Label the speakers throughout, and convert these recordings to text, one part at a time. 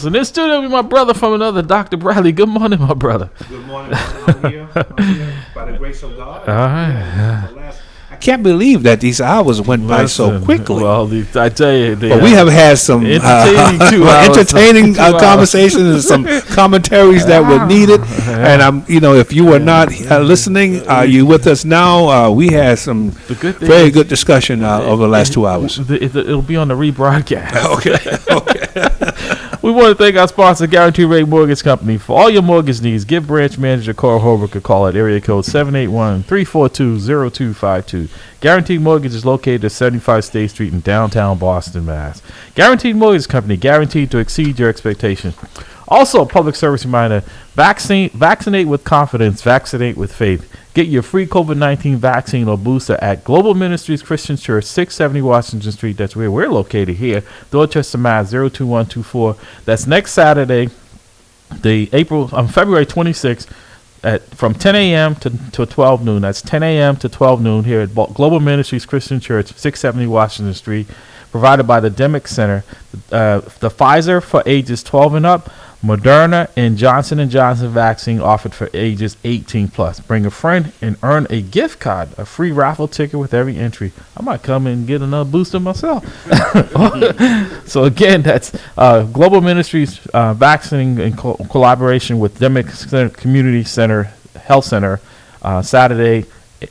Speaker 1: In this studio with my brother from another, Dr. Bradley. Good morning, my brother.
Speaker 2: Good morning. I'm here by the grace of God.
Speaker 1: All right.
Speaker 2: I can't believe that these hours went by so quickly.
Speaker 1: Well, I tell you,
Speaker 2: but we have had some entertaining conversations and some commentaries that were needed. And if you were not listening, you with us now? We had some very good discussion over the last 2 hours.
Speaker 1: It'll be on the rebroadcast.
Speaker 2: Okay.
Speaker 1: We want to thank our sponsor, Guarantee Rate Mortgage Company. For all your mortgage needs, give branch manager Carl Holbrook a call at area code 781-342-0252. Guaranteed Mortgage is located at 75 State Street in downtown Boston, Mass. Guaranteed Mortgage Company, guaranteed to exceed your expectations. Also, a public service reminder, vaccinate with confidence, vaccinate with faith. Get your free COVID-19 vaccine or booster at Global Ministries Christian Church, 670 Washington Street. That's where we're located here, Dorchester, Mass. 02124. That's next Saturday, February 26th, from 10 a.m. to 12 noon. That's 10 a.m. to 12 noon here at Global Ministries Christian Church, 670 Washington Street. Provided by the Demick Center. The Pfizer for ages 12 and up, Moderna and Johnson & Johnson vaccine offered for ages 18 plus. Bring a friend and earn a gift card, a free raffle ticket with every entry. I might come and get another booster myself. So again, that's Global Ministries vaccinating in collaboration with Demick Community Center Health Center, Saturday,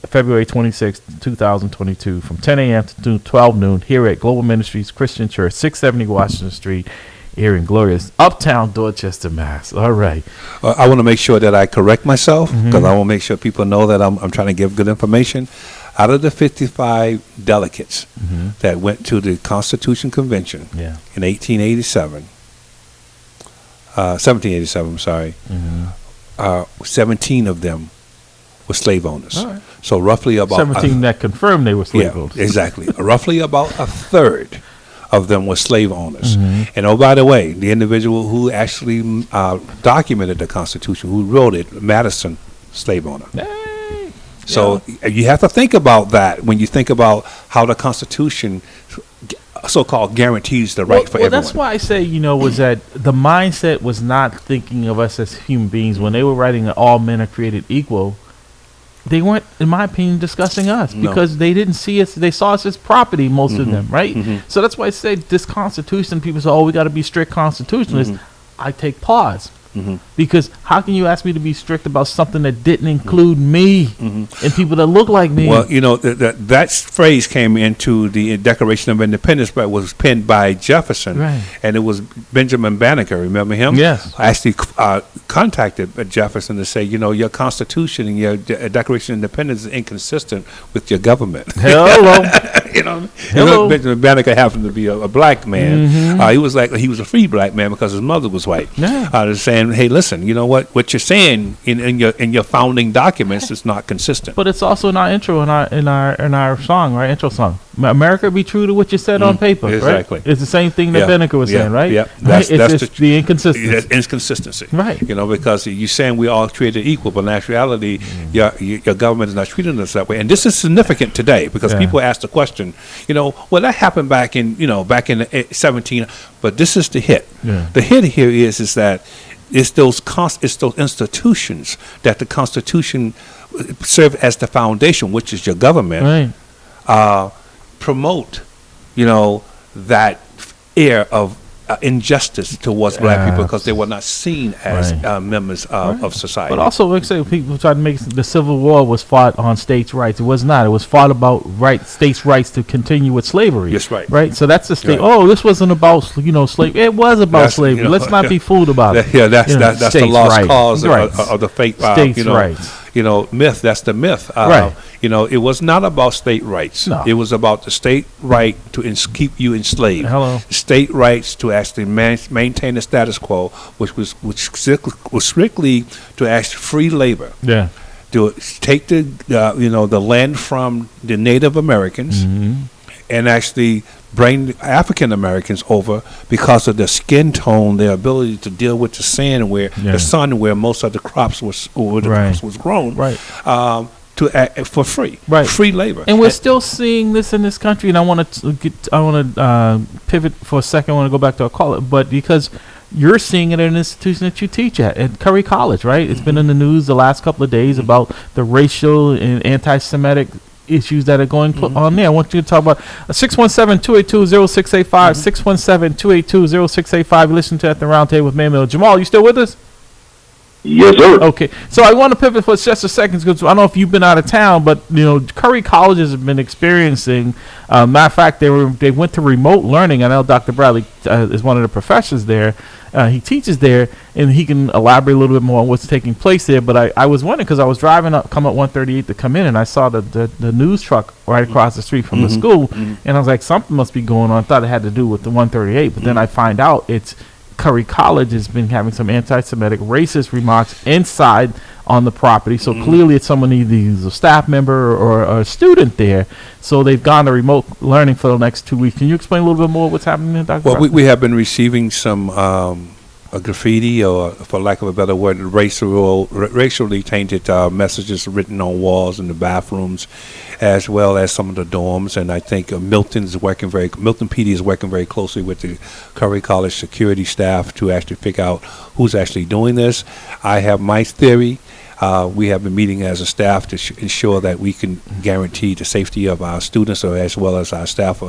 Speaker 1: February 26, 2022, from 10 a.m. to 12 noon here at Global Ministries Christian Church, 670 Washington Street, here in glorious uptown Dorchester, Mass. All right.
Speaker 2: I want to make sure that I correct myself because I want to make sure people know that I'm trying to give good information. Out of the 55 delegates that went to the Constitution Convention in 1787, I'm sorry, 17 of them were slave owners.
Speaker 1: All right.
Speaker 2: So roughly about
Speaker 1: 17 that confirmed they were slave owners.
Speaker 2: Exactly. Roughly about a third of them were slave owners. And oh, by the way, the individual who actually documented the Constitution, who wrote it, Madison, slave owner.
Speaker 1: Hey,
Speaker 2: so you have to think about that when you think about how the Constitution so-called guarantees the right for everyone.
Speaker 1: That's why I say, was that the mindset was not thinking of us as human beings. When they were writing that all men are created equal, they weren't, in my opinion, discussing us because they didn't see us. They saw us as property, most of them, right? So that's why I say this Constitution, people say, we got to be strict constitutionalists. I take pause. Because how can you ask me to be strict about something that didn't include me and people that look like me?
Speaker 2: Well, that phrase came into the Declaration of Independence, but was penned by Jefferson, and it was Benjamin Banneker. Remember him?
Speaker 1: Yes.
Speaker 2: Actually contacted Jefferson to say, your Constitution and your Declaration of Independence is inconsistent with your government.
Speaker 1: Hello.
Speaker 2: Hello. Benjamin Banneker happened to be a black man. He was a free black man because his mother was white. Saying, hey, listen, you know what you're saying in your founding documents is not consistent.
Speaker 1: But it's also in our intro in our song, right? Intro song. America, be true to what you said on paper.
Speaker 2: Exactly.
Speaker 1: Right? It's the same thing that Banneker was saying, right?
Speaker 2: Yeah.
Speaker 1: That's the inconsistency.
Speaker 2: Inconsistency.
Speaker 1: Right.
Speaker 2: Because you're saying we all created equal, but in actuality, your government is not treating us that way. And this is significant today because people ask the question, that happened back in 17, but this is the hit. Yeah. The hit here is that it's those institutions that the Constitution serve as the foundation, which is your government, promote, that air of injustice towards black people because they were not seen as members of society.
Speaker 1: But also, like I say, people try to make the Civil War was fought on states' rights. It was not. It was fought about states' rights to continue with slavery.
Speaker 2: Yes, right.
Speaker 1: Right. So that's the state. Right. This wasn't about slavery. It was about slavery. Let's not be fooled about it.
Speaker 2: Yeah, that's the lost cause of the fake
Speaker 1: states' rights.
Speaker 2: Myth. That's the myth. It was not about state rights.
Speaker 1: No.
Speaker 2: It was about the state right to keep you enslaved.
Speaker 1: Hello.
Speaker 2: State rights to actually maintain the status quo, which was strictly to actually free labor.
Speaker 1: Yeah.
Speaker 2: To take the land from the Native Americans and actually bring African Americans over because of their skin tone, their ability to deal with the sand, the sun, where most of the crops was grown, for free, free labor.
Speaker 1: And we're still seeing this in this country. And I want to pivot for a second. I want to go back to our caller, but because you're seeing it in an institution that you teach at Curry College, right? It's been in the news the last couple of days about the racial and anti-Semitic issues that are going on there. I want you to talk about 617-282-0685, 617-282-0685. You listen to At the Round Table with Manuel. Jamal, you still with us?
Speaker 3: Yes, sir.
Speaker 1: Okay, so I want to pivot for just a second because I don't know if you've been out of town, but Curry Colleges have been experiencing. Matter of fact, they went to remote learning. I know Dr. Bradley is one of the professors there. He teaches there, and he can elaborate a little bit more on what's taking place there. But I was wondering because I was driving up 138 to come in, and I saw the news truck right across the street from the school, and I was like, something must be going on. I thought it had to do with the 138, but then I find out it's Curry College has been having some anti-Semitic racist remarks inside on the property. So clearly it's someone either a staff member or a student there. So they've gone to remote learning for the next 2 weeks. Can you explain a little bit more what's happening there, Dr.
Speaker 2: Well, we have been receiving some graffiti, or for lack of a better word, racially tainted messages written on walls in the bathrooms, as well as some of the dorms. And I think Milton PD is working very closely with the Curry College security staff to actually figure out who's actually doing this. I have my theory. We have been meeting as a staff to ensure that we can guarantee the safety of our students as well as our staff.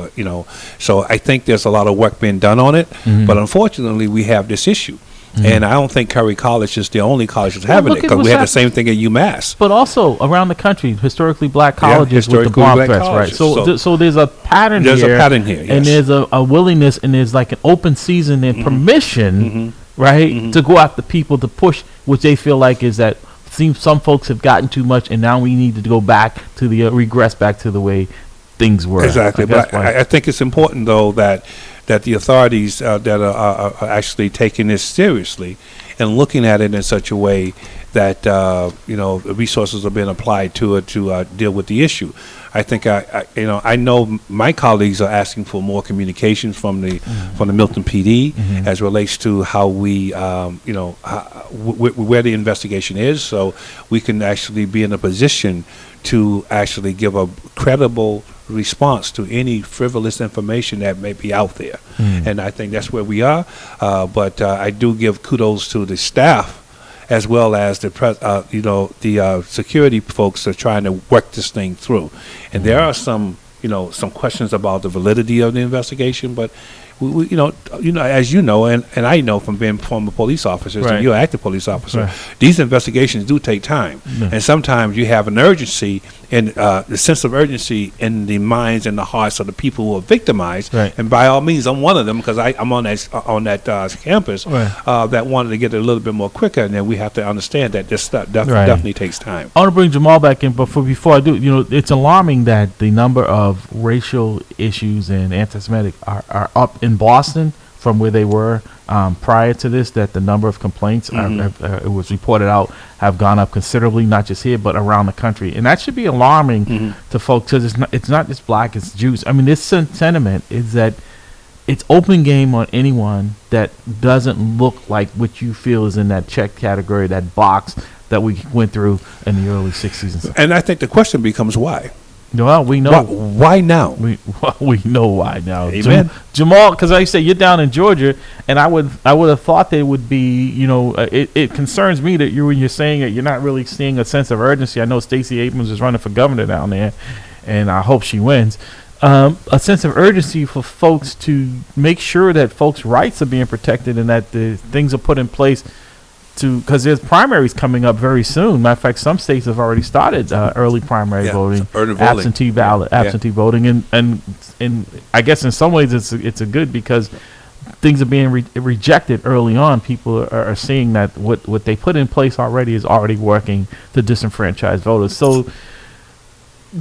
Speaker 2: So I think there's a lot of work being done on it, but unfortunately we have this issue. And I don't think Curry College is the only college that's having it, because we had the same thing at UMass.
Speaker 1: But also around the country, historically black colleges with the bomb threats, right? So there's a pattern here. There's a pattern here, yes. And there's a willingness, and there's like an open season and permission, right, to go after people to push, which they feel like is that seems some folks have gotten too much, and now we need to go back to the regress back to the way things were.
Speaker 2: Exactly, but I think it's important though that the authorities that are actually taking this seriously and looking at it in such a way that resources are being applied to it to deal with the issue. I think I know my colleagues are asking for more communications from the Milton PD as relates to how we where the investigation is, so we can actually be in a position to actually give a credible response to any frivolous information that may be out there. And I think that's where we are. But I do give kudos to the staff as well as the security folks are trying to work this thing through. And there are some questions about the validity of the investigation, but we as you know, and I know from being former police officers, and you're an active police officer, these investigations do take time. And sometimes you have an urgency and the sense of urgency in the minds and the hearts of the people who are victimized. And by all means, I'm one of them, because I'm on that campus that wanted to get it a little bit more quicker. And then we have to understand that this stuff definitely takes time.
Speaker 1: I want to bring Jamal back in, but before I do, it's alarming that the number of racial issues and anti-Semitic are up in Boston from where they were prior to this, that the number of complaints it was reported out have gone up considerably, not just here but around the country, and that should be alarming to folks, because it's not just black, it's Jews. I mean, this sentiment is that it's open game on anyone that doesn't look like what you feel is in that check category, that box that we went through in the early 60s.
Speaker 2: And I think the question becomes why.
Speaker 1: Well, we know
Speaker 2: why now.
Speaker 1: We know why now.
Speaker 2: Amen.
Speaker 1: Jamal, because like you say, you're down in Georgia, and I would have thought there would be, it concerns me that when you're saying that you're not really seeing a sense of urgency. I know Stacey Abrams is running for governor down there, and I hope she wins. A sense of urgency for folks to make sure that folks' rights are being protected and that the things are put in place. Because there's primaries coming up very soon. Matter of fact, some states have already started early primary voting, absentee voting, and I guess in some ways it's a good, because things are being rejected early on. People are seeing that what they put in place already is already working to disenfranchise voters. So,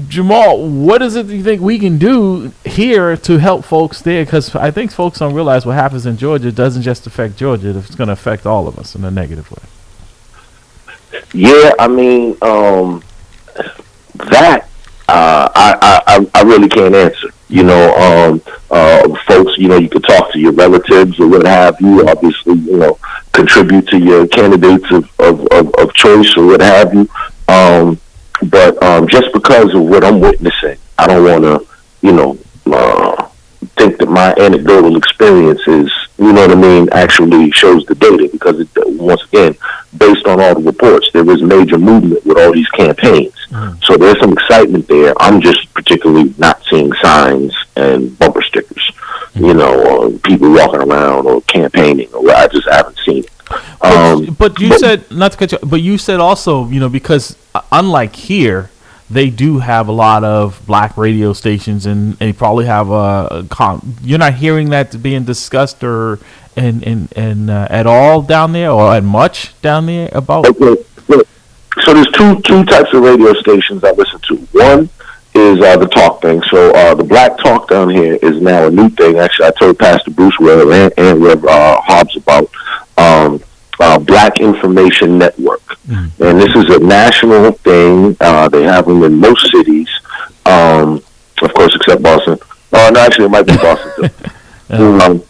Speaker 1: Jamal, what is it you think we can do here to help folks there? Because I think folks don't realize what happens in Georgia doesn't just affect Georgia; it's going to affect all of us in a negative way.
Speaker 3: Yeah, I mean, that I really can't answer. Folks, you could talk to your relatives or what have you. Obviously, contribute to your candidates of choice or what have you. But just because of what I'm witnessing, I don't want to, think that my anecdotal experience is, you know what I mean, actually shows the data, because it, once again, based on all the reports, there is major movement with all these campaigns. So there's some excitement there. I'm just particularly not seeing signs and bumper stickers, you know, or people walking around or campaigning, or I just haven't seen it.
Speaker 1: But you said, not to cut you, but you said also, you know, because unlike here, they do have a lot of black radio stations, and they probably have you're not hearing that being discussed or at all down there, or at much down there about.
Speaker 3: Okay. So there's two types of radio stations I listen to. One is the talk thing. So the black talk down here is now a new thing. Actually, I told Pastor Bruce Weller and Rev Hobbs about Black Information Network. And this is a national thing. They have them in most cities, of course, except Boston. No, actually, it might be Boston too.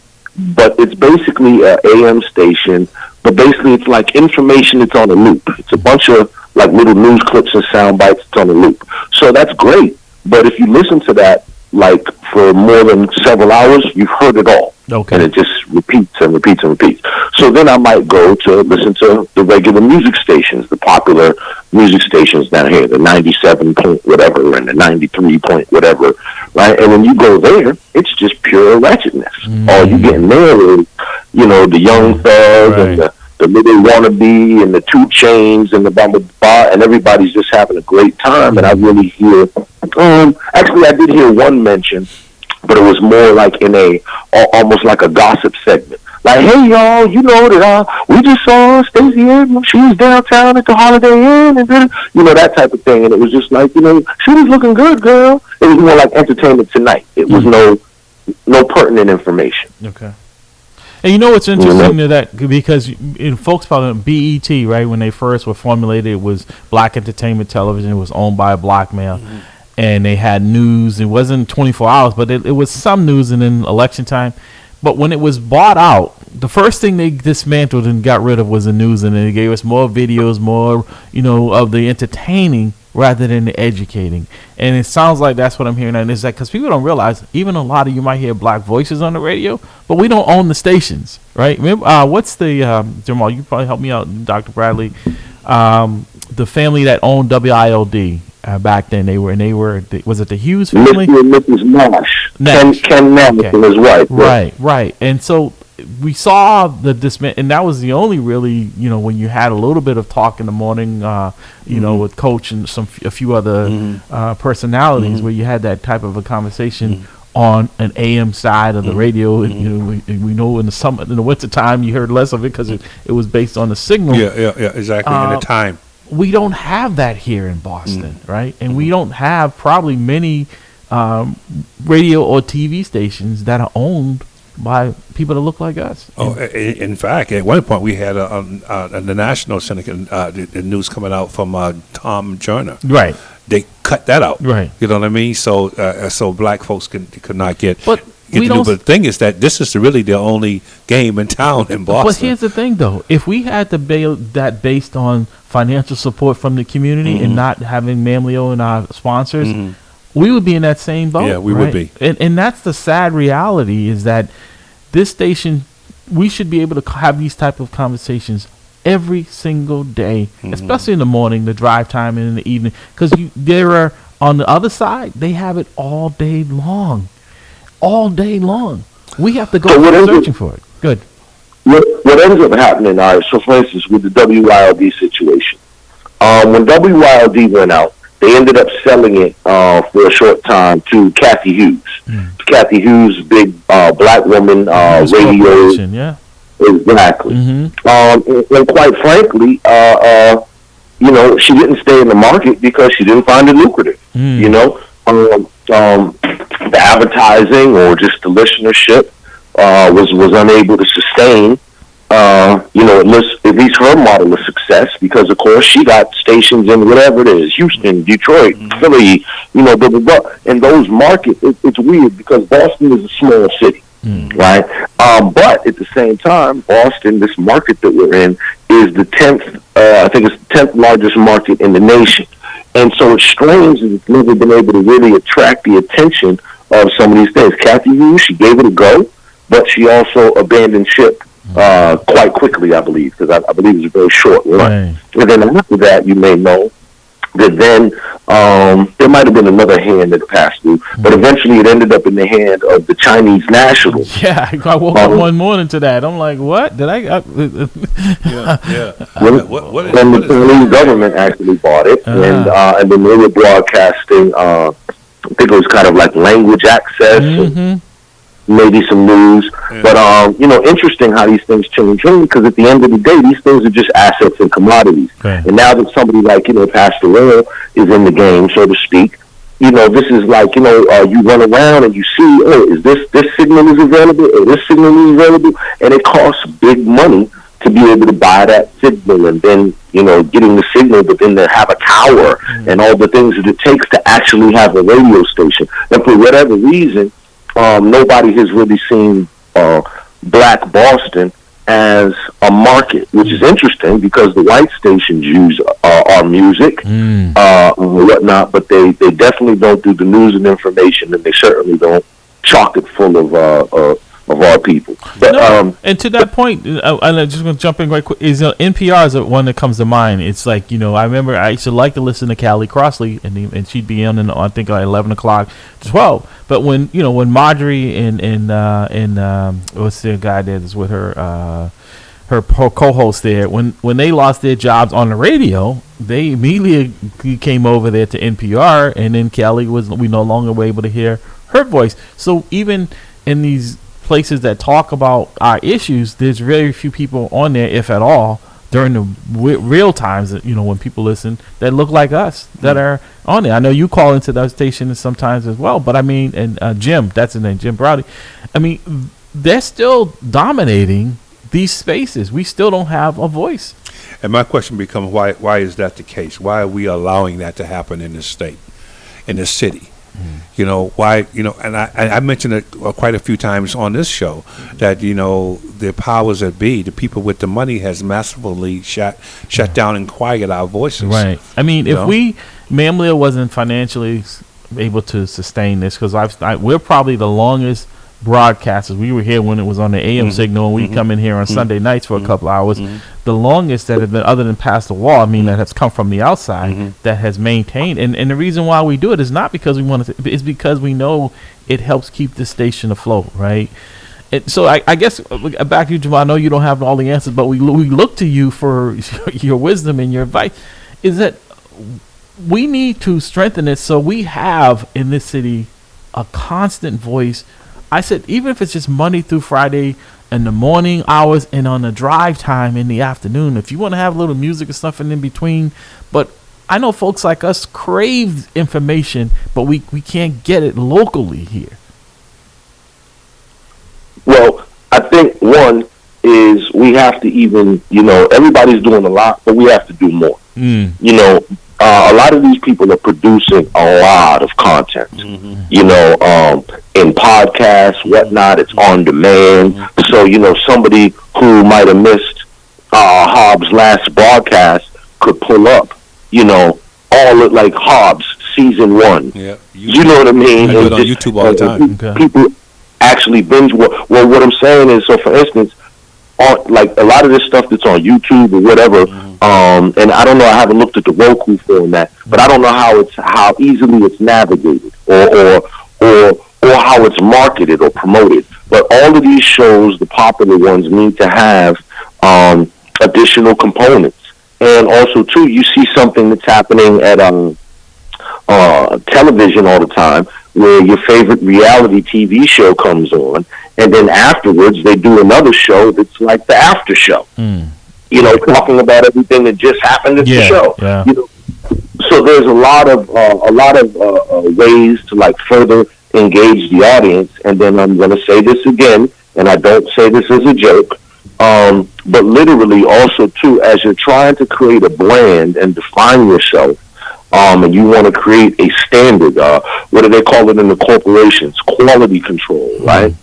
Speaker 3: But it's basically an AM station, but basically it's like information that's on a loop. It's a bunch of like little news clips and sound bites that's on a loop. So that's great. But if you listen to that like for more than several hours, you've heard it all.
Speaker 1: Okay.
Speaker 3: And it just repeats and repeats and repeats. So then I might go to listen to the regular music stations, the popular music stations down here, the 97 point whatever and the 93 point whatever, right? And when you go there, it's just pure wretchedness. All you getting there is, you know, the Young Thug and the Little Wannabe and the 2 Chainz and the blah, blah, blah, and everybody's just having a great time. And I really hear, actually I did hear one mention, but it was more like in almost like a gossip segment. Like, hey, y'all, you know that we just saw Stacey Abrams. She was downtown at the Holiday Inn, and then, you know, that type of thing. And it was just like, you know, she was looking good, girl. It was more like Entertainment Tonight. It was no pertinent information.
Speaker 1: Okay. And you know what's interesting to that, because folks probably BET, right, when they first were formulated, it was Black Entertainment Television. It was owned by a black male. And they had news. It wasn't 24 hours, but it was some news, and then election time. But when it was bought out, the first thing they dismantled and got rid of was the news, and they gave us more videos, more, you know, of the entertaining rather than the educating. And it sounds like that's what I'm hearing. And it's like, because people don't realize, even a lot of you might hear black voices on the radio, but we don't own the stations, right? Remember, what's the, Jamal, you probably help me out, Dr. Bradley, the family that owned WILD. Back then, they were was it the Hughes family?
Speaker 3: Mrs. Nash. Ken Nash and his wife.
Speaker 1: Right. And so we saw and that was the only really, you know, when you had a little bit of talk in the morning, you know, with Coach and a few other personalities, where you had that type of a conversation on an AM side of the radio. And, you know, we know in the winter time you heard less of it because it was based on the signal.
Speaker 2: Yeah, exactly. In the time.
Speaker 1: We don't have that here in Boston, right? And we don't have probably many radio or TV stations that are owned by people that look like us.
Speaker 2: In fact, at one point we had the national syndicate, the news coming out from Tom Joyner.
Speaker 1: Right.
Speaker 2: They cut that out.
Speaker 1: Right.
Speaker 2: You know what I mean? So black folks could not get.
Speaker 1: But
Speaker 2: But the thing is that this is really the only game in town in Boston.
Speaker 1: But here's the thing, though. If we had to build that based on financial support from the community and not having Mamleo and our sponsors, we would be in that same boat.
Speaker 2: Yeah, we would be.
Speaker 1: And that's the sad reality, is that this station, we should be able to have these type of conversations every single day, especially in the morning, the drive time, and in the evening. Because there are, on the other side, they have it all day long. All day long. We have to go searching for it. Good.
Speaker 3: What ends up happening, so for instance, with the WILD situation, when WILD went out, they ended up selling it for a short time to Kathy Hughes. Kathy Hughes, big black woman, radio.
Speaker 1: Yeah.
Speaker 3: Exactly. And quite frankly, you know, she didn't stay in the market because she didn't find it lucrative. You know, the advertising or just the listenership was unable to sustain, you know, at least her model of success, because of course she got stations in whatever it is, Houston, Detroit, Philly, you know, blah, blah, blah. And those markets, it's weird because Boston is a small city, right? But at the same time, Boston, this market that we're in, is the 10th, I think it's the 10th largest market in the nation. And so it's strange that it's never been able to really attract the attention of some of these things. Kathy Hughes, she gave it a go, but she also abandoned ship quite quickly, I believe, because I believe it was a very short run.
Speaker 1: Right.
Speaker 3: And then after that, you may know that then there might have been another hand that passed through, but eventually it ended up in the hand of the Chinese nationals.
Speaker 1: Yeah, I woke up one morning to that. I'm like, what? Did I?
Speaker 2: Yeah.
Speaker 3: When the Chinese government actually bought it, and then they were broadcasting, I think it was kind of like language access, and maybe some news.
Speaker 2: Yeah.
Speaker 3: But, interesting how these things change, because at the end of the day, these things are just assets and commodities.
Speaker 1: Right.
Speaker 3: And now that somebody like, Pastor Will is in the game, so to speak, this is like, you run around and you see, is this signal is available, or this signal is available, and it costs big money to be able to buy that signal, and then, getting the signal, but then to have a tower and all the things that it takes to actually have a radio station. And for whatever reason, nobody has really seen Black Boston as a market, which is interesting because the white stations use our music and whatnot, but they definitely don't do the news and information, and they certainly don't chock it full of our people. But
Speaker 1: and to that point, I'm just going to jump in right quick. Is NPR is the one that comes to mind. It's like, I remember I used to like to listen to Callie Crossley, and she'd be on I think like 11 o'clock to 12. But when Marjorie and what's the guy that's with her co-host there, when they lost their jobs on the radio, they immediately came over there to NPR, and then we no longer were able to hear her voice. So even in these places that talk about our issues, there's very few people on there, if at all, during the real times that when people listen, that look like us, that are on there. I know you call into that station sometimes as well, but I mean, and Jim, that's his name, Jim Browdy. I mean, they're still dominating these spaces. We still don't have a voice.
Speaker 2: And my question becomes, why is that the case? Why are we allowing that to happen in this state, in this city? Why, and I mentioned it quite a few times on this show that, the powers that be, the people with the money has massively shut down and quiet our voices.
Speaker 1: Right. I mean, if Mamleo wasn't financially able to sustain this, because we're probably the longest broadcasters. We were here when it was on the AM signal, and we come in here on Sunday nights for a couple hours. The longest that have been, other than past the wall, that has come from the outside, that has maintained. And the reason why we do it is not because we want to, it's because we know it helps keep the station afloat, right? And so I guess back to you, Jamal. I know you don't have all the answers, but we look to you for your wisdom and your advice. Is that we need to strengthen it so we have in this city a constant voice. I said, even if it's just Monday through Friday in the morning hours and on the drive time in the afternoon, if you want to have a little music and stuff in between. But I know folks like us crave information, but we can't get it locally here. Well,
Speaker 3: I think one is we have to even, everybody's doing a lot, but we have to do more. A lot of these people are producing a lot of content, in podcasts, whatnot. It's on demand. So, somebody who might have missed Hobbs' last broadcast could pull up, all of, like Hobbs season 1. Yeah, you know what I mean?
Speaker 2: I do it on YouTube all the time.
Speaker 3: People actually binge. Well, what I'm saying is, so for instance, like a lot of this stuff that's on YouTube or whatever, and I don't know, I haven't looked at the Roku format, but I don't know how easily it's navigated or how it's marketed or promoted. But all of these shows, the popular ones, need to have additional components. And also, too, you see something that's happening at television all the time, where your favorite reality TV show comes on, and then afterwards they do another show that's like the after show. Talking about everything that just happened at the show. Yeah. So there's a lot of ways to like further engage the audience. And then I'm going to say this again, and I don't say this as a joke, but literally also too, as you're trying to create a brand and define yourself, and you want to create a standard, what do they call it in the corporations? Quality control, right?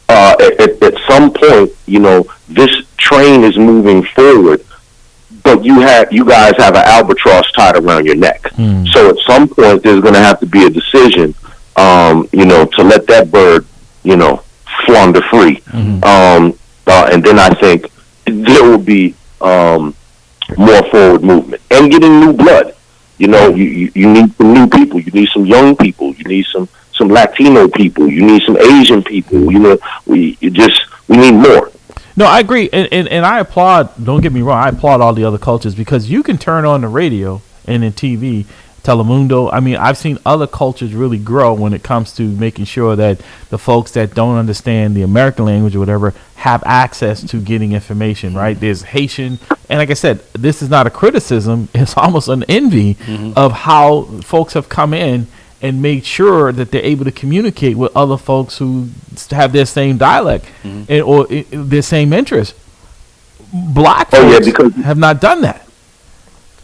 Speaker 3: At some point, this train is moving forward, but you guys have an albatross tied around your neck. So at some point, there's going to have to be a decision to let that bird, flounder free. And then I think there will be more forward movement and getting new blood. You need some new people. You need some young people. You need some Latino people. You need some Asian people. We need more.
Speaker 1: No, I agree, and I applaud. Don't get me wrong. I applaud all the other cultures because you can turn on the radio and in TV, Telemundo. I mean, I've seen other cultures really grow when it comes to making sure that the folks that don't understand the American language or whatever have access to getting information. Right? There's Haitian, and like I said, this is not a criticism. It's almost an envy of how folks have come in and made sure that they're able to communicate with other folks who have their same dialect or their same interests. Black folks have not done that.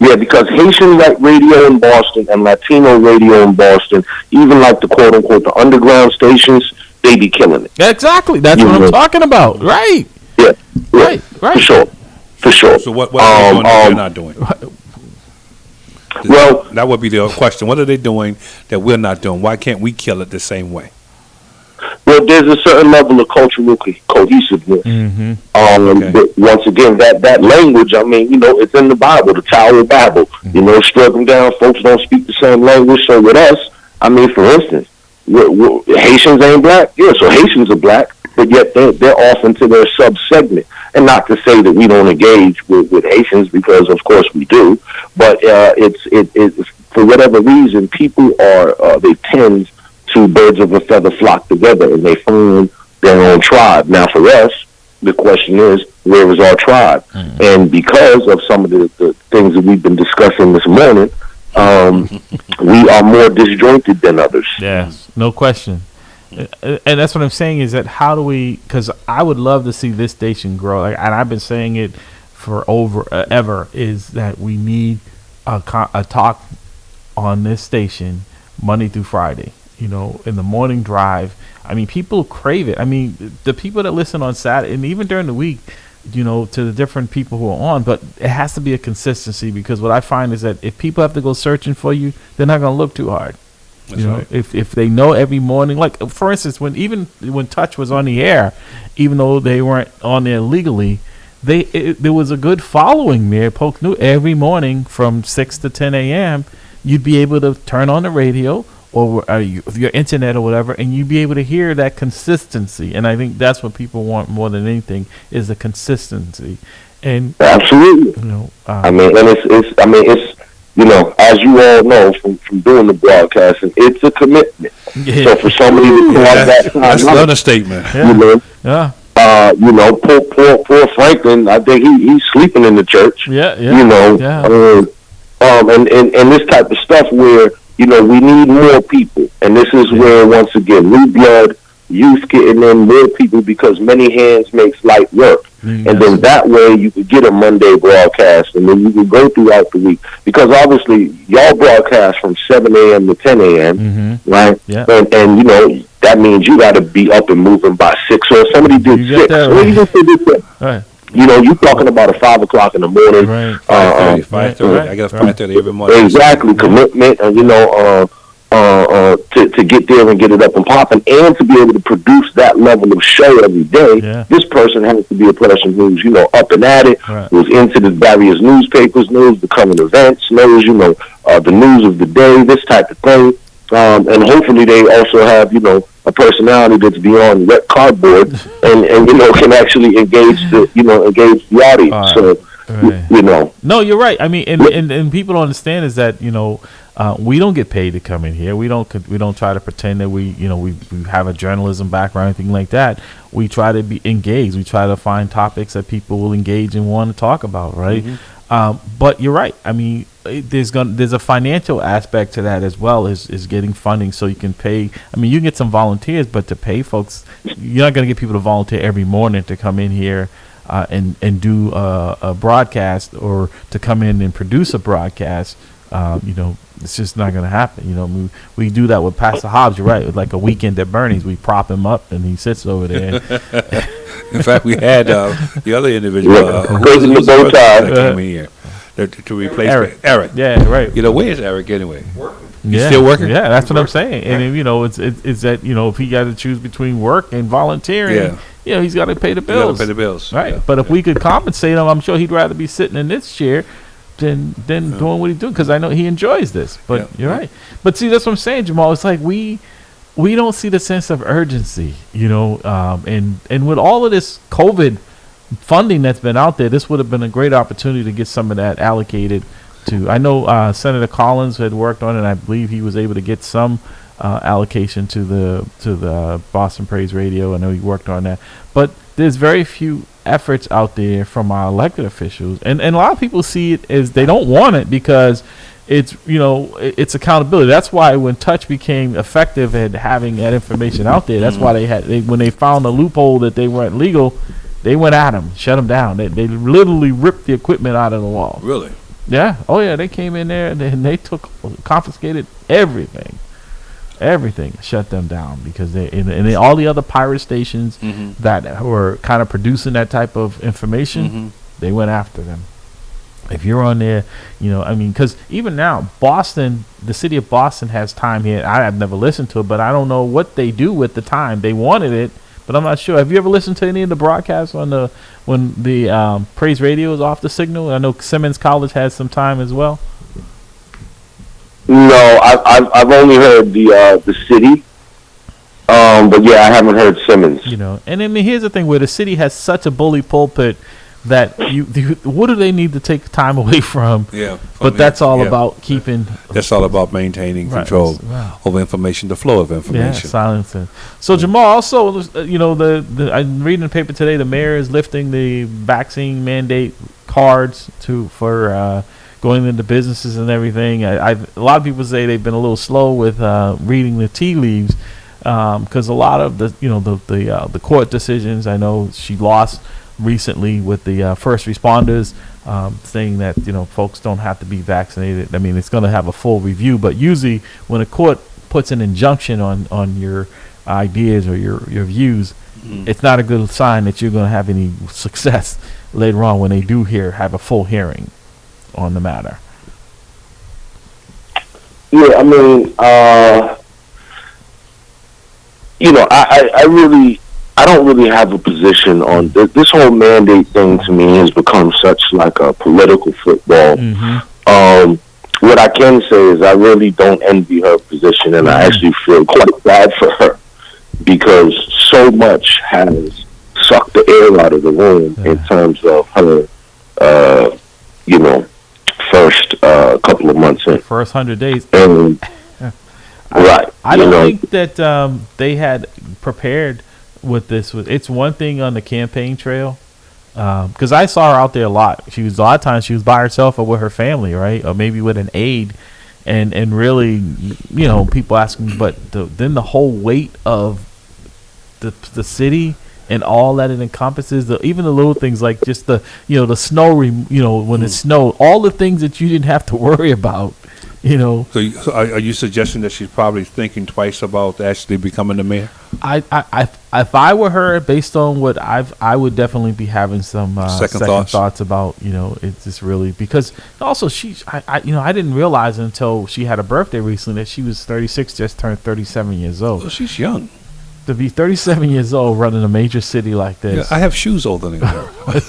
Speaker 3: Yeah, because Haitian radio in Boston and Latino radio in Boston, even like the quote-unquote the underground stations, they be killing it.
Speaker 1: Exactly. That's what I'm talking about. Right.
Speaker 3: Yeah.
Speaker 1: Right.
Speaker 3: For sure.
Speaker 2: So what are they doing that they're not doing?
Speaker 3: Well,
Speaker 2: that would be the question. What are they doing that we're not doing? Why can't we kill it the same way?
Speaker 3: Well, there's a certain level of cultural cohesiveness. But once again, that language, I mean, it's in the Bible, the Tower of Babel. Struggling down, folks don't speak the same language. So with us, I mean, for instance, Haitians ain't black. Yeah, so Haitians are black, but yet they're off into their sub-segment. And not to say that we don't engage with Haitians, because of course we do, but it's for whatever reason, people they tend to birds of a feather flock together, and they find their own tribe. Now for us, the question is, where is our tribe? And because of some of the things that we've been discussing this morning, we are more disjointed than others.
Speaker 1: Yes, no question. And that's what I'm saying is that how do we, because I would love to see this station grow, and I've been saying it for ever, is that we need a talk on this station Monday through Friday, in the morning drive. I mean, people crave it. I mean, the people that listen on Saturday and even during the week, to the different people who are on, but it has to be a consistency, because what I find is that if people have to go searching for you, they're not going to look too hard.
Speaker 2: That's right.
Speaker 1: If they know every morning, like for instance, when Touch was on the air, even though they weren't on there legally, there was a good following there. Folks knew every morning from 6 to 10 a.m. you'd be able to turn on the radio or your internet or whatever, and you'd be able to hear that consistency. And I think that's what people want more than anything, is the consistency. And
Speaker 3: absolutely, I mean, and it's. As you all know from doing the broadcasting, it's a commitment. Yeah. So for somebody to have that time,
Speaker 2: that's an understatement.
Speaker 3: Poor Franklin, I think he's sleeping in the church. And this type of stuff where we need more people, and this is where once again new blood, youth getting in, more people, because many hands makes light work. And then that way you could get a Monday broadcast, and then you can go throughout the week. Because obviously y'all broadcast from 7 a.m. to 10 a.m., right? Yeah. And that means you got to be up and moving by 6, or somebody did 6. Right. You talking about a 5 o'clock in the morning.
Speaker 2: Right. 5:30. I get 5:30 every morning.
Speaker 3: Exactly. Commitment, and to get there and get it up and popping, and to be able to produce that level of show every day. Yeah. This person has to be a person who's up and at it, who's into the various newspapers, knows the current events, knows the news of the day, this type of thing, and hopefully they also have a personality that's beyond wet cardboard and can actually engage the audience.
Speaker 1: No, you're right. I mean, and people don't understand is that we don't get paid to come in here. We don't try to pretend that we have a journalism background or anything like that. We try to be engaged. We try to find topics that people will engage and want to talk about, right? But you're right. I mean, there's a financial aspect to that as well, is getting funding so you can pay. I mean, you can get some volunteers, but to pay folks, you're not going to get people to volunteer every morning to come in here and do a broadcast, or to come in and produce a broadcast. It's just not going to happen. We do that with Pastor Hobbs. You're right. With like a weekend at Bernie's, we prop him up and he sits over there.
Speaker 2: In fact, we had the other individual who's the person that came in here to replace Eric.
Speaker 1: Yeah, right.
Speaker 2: Where is Eric anyway? You still working?
Speaker 1: Yeah, that's
Speaker 2: He's
Speaker 1: what I'm
Speaker 2: working.
Speaker 1: saying. And if, it's that if he got to choose between work and volunteering,
Speaker 2: Yeah.
Speaker 1: he's got to pay the
Speaker 2: You gotta
Speaker 1: bills.
Speaker 2: pay the bills.
Speaker 1: Right.
Speaker 2: Yeah.
Speaker 1: But if we could compensate him, I'm sure he'd rather be sitting in this chair than doing what he's doing, because I know he enjoys this. But
Speaker 2: Yeah.
Speaker 1: you're right. But see, that's what I'm saying, Jamal. It's like we don't see the sense of urgency, and with all of this COVID funding that's been out there, this would have been a great opportunity to get some of that allocated to. I know Senator Collins had worked on it, and I believe he was able to get some allocation to the Boston Praise Radio. I know he worked on that, but there's very few efforts out there from our elected officials, and a lot of people see it as they don't want it because it's it's accountability. That's why when Touch became effective at having that information out there, that's why when they found a loophole that they weren't legal, they went at them, shut them down. They literally ripped the equipment out of the wall.
Speaker 2: Really?
Speaker 1: Yeah. Oh yeah. They came in there and they confiscated everything, shut them down because and all the other pirate stations that were kind of producing that type of information, they went after them. If you're on there, because even now, Boston, the city of Boston has time here. I've never listened to it, but I don't know what they do with the time. They wanted it, but I'm not sure. Have you ever listened to any of the broadcasts when the Praise Radio is off the signal? I know Simmons College has some time as well.
Speaker 3: No, I've only heard the city, but yeah, I haven't heard Simmons.
Speaker 1: And I mean, here's the thing: where the city has such a bully pulpit that what do they need to take time away from?
Speaker 2: Yeah,
Speaker 1: but that's all about keeping.
Speaker 2: That's all about maintaining control over information, the flow of information.
Speaker 1: Yeah, silencing. So Jamal, also, I'm reading the paper today. The mayor is lifting the vaccine mandate cards for going into businesses and everything. A lot of people say they've been a little slow with reading the tea leaves because a lot of the court decisions. I know she lost recently with the first responders saying that folks don't have to be vaccinated. I mean, it's going to have a full review, but usually when a court puts an injunction on your ideas or your views, it's not a good sign that you're going to have any success later on when they do have a full hearing on the matter.
Speaker 3: Yeah, I mean, I don't really have a position on this whole mandate thing. To me, has become such like a political football. What I can say is I really don't envy her position, and I actually feel quite bad for her because so much has sucked the air out of the room in terms of her, first couple of months in.
Speaker 1: First 100 days.
Speaker 3: And, right.
Speaker 1: I don't think that they had prepared with this. It's one thing on the campaign trail, because I saw her out there a lot. A lot of times she was by herself or with her family, right, or maybe with an aide, and really, people asking. But then the whole weight of the city and all that it encompasses, even the little things like just the snow, when it snowed, all the things that you didn't have to worry about.
Speaker 2: So are you suggesting that she's probably thinking twice about actually becoming the mayor?
Speaker 1: If I were her, based on what I would definitely be having some second thoughts about it's just really because also I didn't realize until she had a birthday recently that she was 36, just turned 37 years old.
Speaker 2: Well, she's young.
Speaker 1: To be 37 years old running a major city like this.
Speaker 2: Yeah, I have shoes older than her.
Speaker 3: I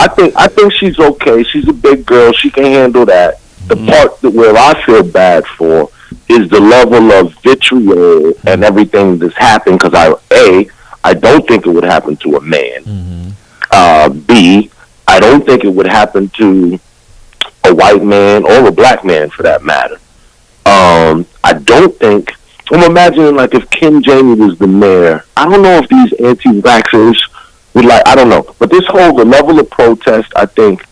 Speaker 3: think she's okay. She's a big girl. She can handle that. The part where I feel bad for is the level of vitriol and everything that's happened. Because I don't think it would happen to a man. B, I don't think it would happen to a white man or a black man for that matter. I don't think. I'm imagining like if Kim Janey was the mayor. I don't know if these anti-vaxxers would I don't know. But the level of protest, I think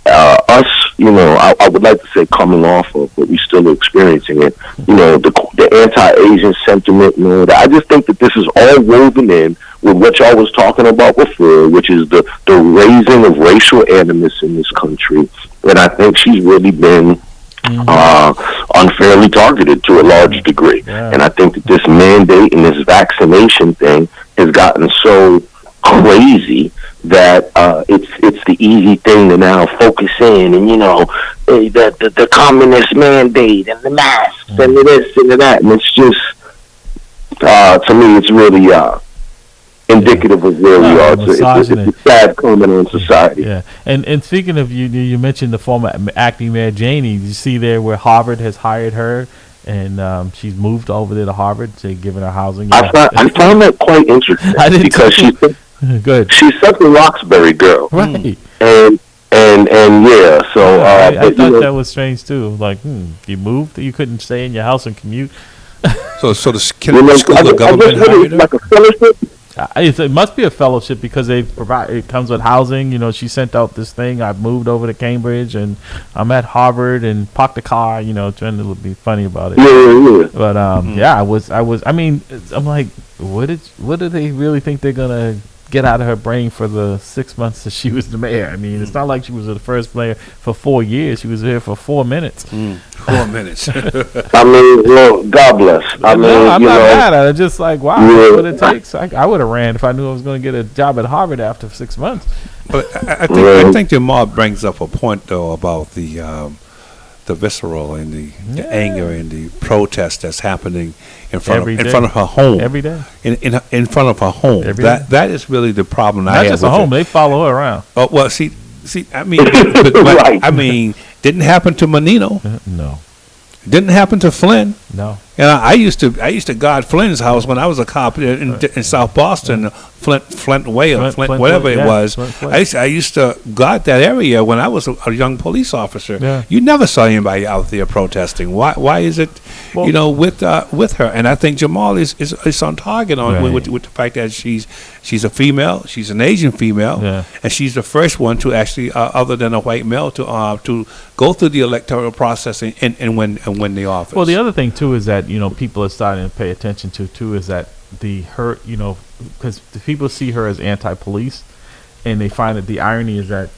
Speaker 3: us, I would like to say coming off of, but we still are experiencing it. The anti-Asian sentiment and all that. I just think that this is all woven in with what y'all was talking about before, which is the raising of racial animus in this country. And I think she's really been unfairly targeted to a large degree. Yeah. And I think that this mandate and this vaccination thing has gotten so crazy that it's the easy thing to now focus in and the communist mandate and the masks and the this and the that, and it's just to me, it's really indicative of where we are. It's a sad comment in society.
Speaker 1: Yeah, and speaking of you mentioned the former acting mayor Janey. You see there where Harvard has hired her, and she's moved over there to Harvard to giving her housing.
Speaker 3: I found that quite interesting because she's such a Roxbury girl,
Speaker 1: right?
Speaker 3: And yeah, so
Speaker 1: I thought that was strange too. Like, you moved, you couldn't stay in your house and commute.
Speaker 2: So the school of government hired her?
Speaker 3: Like a fellowship.
Speaker 1: It must be a fellowship because they provide. It comes with housing. You know, she sent out this thing. I moved over to Cambridge and I'm at Harvard and parked the car. You know, trying to be funny about it.
Speaker 3: Yeah.
Speaker 1: But I was. I mean, I'm like, what do they really think they're gonna get out of her brain for the 6 months that she was the mayor? I mean, it's not like she was the first mayor for 4 years. She was there for 4 minutes.
Speaker 2: 4 minutes.
Speaker 3: I mean, well, God bless. I'm
Speaker 1: not mad at it. Just like, wow, that's what it takes. I would have ran if I knew I was going to get a job at Harvard after 6 months.
Speaker 2: But I think Jamal brings up a point though about the visceral and the anger and the protest that's happening in front of her home
Speaker 1: every day.
Speaker 2: In front of her home. That is really the problem.
Speaker 1: Not just a home; they follow her around.
Speaker 2: Oh well, see. I mean, right. I mean, didn't happen to Menino.
Speaker 1: No.
Speaker 2: Didn't happen to Flynn.
Speaker 1: No.
Speaker 2: And I used to guard Flynn's house when I was a cop in South Boston, Flint Way or Flint whatever it was. I used to guard that area when I was a young police officer.
Speaker 1: Yeah.
Speaker 2: You never saw anybody out there protesting. Why is it, with her? And I think Jamal is on target with the fact that she's a female, she's an Asian female, and she's the first one to actually, other than a white male, to go through the electoral process and win the office.
Speaker 1: Well, the other thing too is that people are starting to pay attention to too is that because the people see her as anti-police, and they find that the irony is that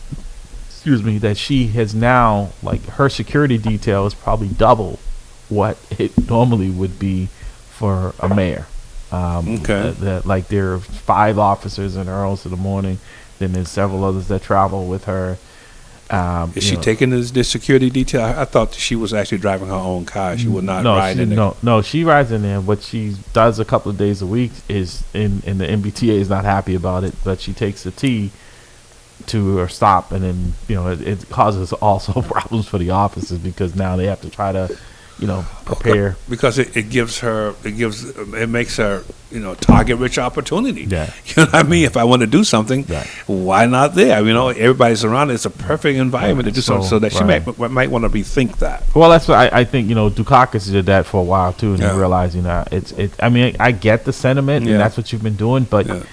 Speaker 1: that she has now, like, her security detail is probably double what it normally would be for a mayor. Like, there are 5 officers in her house in the morning, then there's several others that travel with her.
Speaker 2: Is she taking the security detail? I thought she was actually driving her own car. She would not ride in there.
Speaker 1: No, she rides in there. What she does a couple of days a week is, and the MBTA is not happy about it, but she takes the T to her stop, and then it causes also problems for the officers because now they have to try to prepare,
Speaker 2: because it makes her target rich opportunity. You know what I mean? If I want to do something, why not there? Everybody's around. It's a perfect environment to do something, so that she might want to rethink that.
Speaker 1: Well, that's what I think. Dukakis did that for a while too, and you realize I mean, I get the sentiment, and that's what you've been doing, but.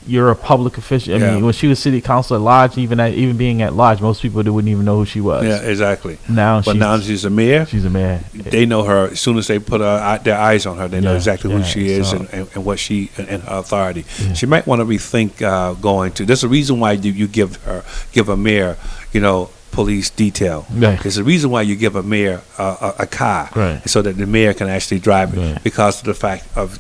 Speaker 1: You're a public official. I mean, when she was city council at large, even being at large, most people wouldn't even know who she was.
Speaker 2: Yeah, exactly.
Speaker 1: Now
Speaker 2: she's a mayor.
Speaker 1: She's a mayor.
Speaker 2: They know her as soon as they put their eyes on her. They know exactly who she is and what she and her authority. She might want to rethink going to. There's a reason why you give a mayor, police detail. There's a reason why you give a mayor a car, so that the mayor can actually drive it, because of the fact of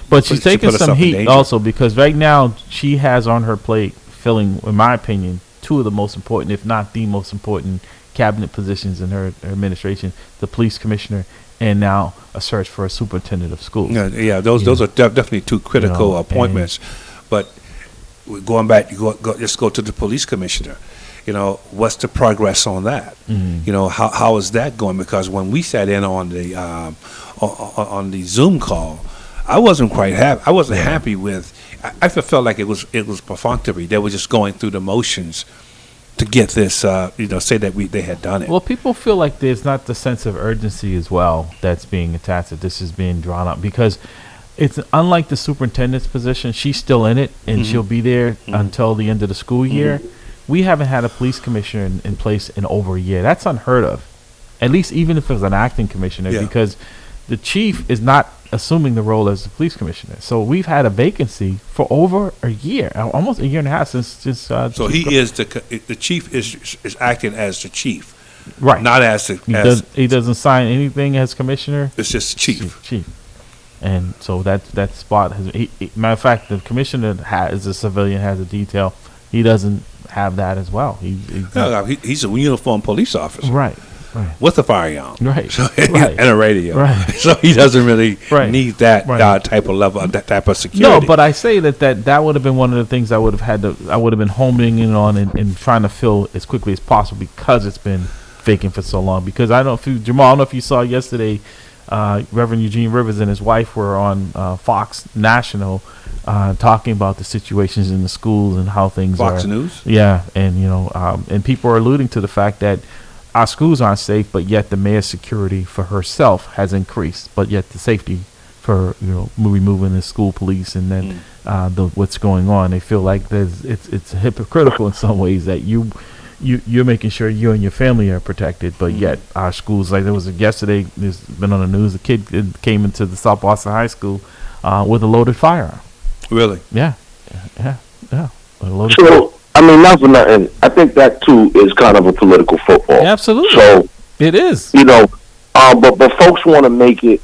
Speaker 1: But she's taking some heat also, because right now she has on her plate filling, in my opinion, 2 of the most important, if not the most important, cabinet positions in her administration: the police commissioner, and now a search for a superintendent of schools.
Speaker 2: Those are definitely 2 critical appointments. But going back, just go to the police commissioner. What's the progress on that? How is that going? Because when we sat in on the Zoom call, I wasn't quite happy. I wasn't happy with. I felt like it was perfunctory. They were just going through the motions to get this. Say that they had done it.
Speaker 1: Well, people feel like there's not the sense of urgency as well that's being attached. That this is being drawn up because. It's unlike the superintendent's position. She's still in it, and she'll be there until the end of the school year. We haven't had a police commissioner in place in over a year. That's unheard of. At least even if it was an acting commissioner, because the chief is not assuming the role as the police commissioner. So we've had a vacancy for over a year, almost a year and a half since.
Speaker 2: So he is the chief is acting as the chief,
Speaker 1: right?
Speaker 2: Not as the.
Speaker 1: He doesn't sign anything as commissioner.
Speaker 2: It's just chief.
Speaker 1: And so that spot has. Matter of fact, the commissioner is a civilian, has a detail. He doesn't have that as well.
Speaker 2: He's a uniformed police officer.
Speaker 1: Right.
Speaker 2: With a firearm,
Speaker 1: Right.
Speaker 2: So,
Speaker 1: Right.
Speaker 2: and a radio,
Speaker 1: Right.
Speaker 2: So he doesn't really
Speaker 1: Right.
Speaker 2: need that
Speaker 1: Right.
Speaker 2: type of level, that type of
Speaker 1: No,
Speaker 2: security.
Speaker 1: but I say that would have been one of the things I would have been homing in on and trying to fill as quickly as possible because it's been vacant for so long. Because I don't know if you, Jamal, I don't know if you saw yesterday, Reverend Eugene Rivers and his wife were on Fox National talking about the situations in the schools and how things are.
Speaker 2: Fox News?
Speaker 1: Yeah, and and people are alluding to the fact that our schools aren't safe, but yet the mayor's security for herself has increased, but yet the safety for removing the school police and then what's going on, they feel like it's hypocritical in some ways that you're making sure you and your family are protected, but yet our schools, like there was yesterday, there's been on the news, a kid came into the South Boston High School with a loaded firearm.
Speaker 2: Really?
Speaker 1: Yeah. A loaded
Speaker 3: So, I mean, not for nothing. I think that too is kind of a political football.
Speaker 1: Absolutely.
Speaker 3: So,
Speaker 1: it is.
Speaker 3: but folks want to make it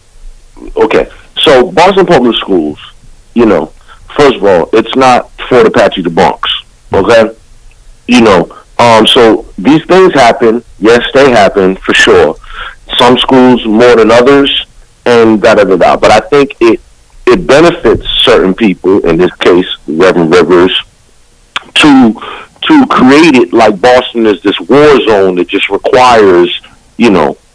Speaker 3: okay. So, Boston Public Schools, first of all, it's not Fort Apache the Bronx. Okay, so these things happen. Yes, they happen for sure. Some schools more than others, and da-da-da-da. But I think it benefits certain people, in this case, Reverend Rivers, to create it like Boston is this war zone that just requires,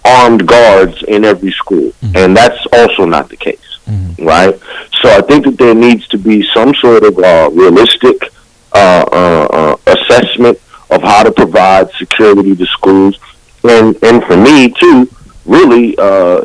Speaker 3: armed guards in every school. And that's also not the case, right? So I think that there needs to be some sort of realistic assessment of how to provide security to schools. And for me, too, really,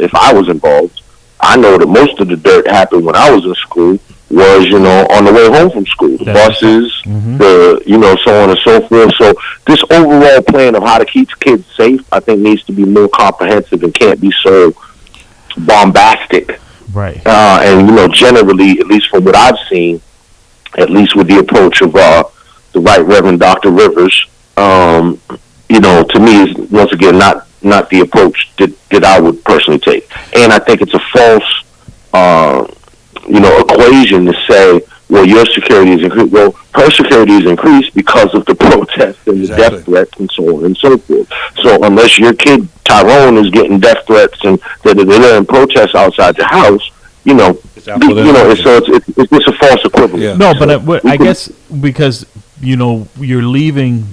Speaker 3: if I was involved, I know that most of the dirt happened when I was in school was, on the way home from school. The buses, so on and so forth. So this overall plan of how to keep kids safe, I think, needs to be more comprehensive and can't be so bombastic.
Speaker 1: Right.
Speaker 3: And, generally, at least from what I've seen, at least with the approach of the Right Reverend Dr. Rivers, to me is, once again, not the approach that I would personally take. And I think it's a false, equation to say, well, your security is increased. Well, her security is increased because of the protests and the death threats and so on and so forth. So unless your kid Tyrone is getting death threats and and protests outside your house, it's just a false equivalent.
Speaker 1: Yeah. No, but I guess because you're leaving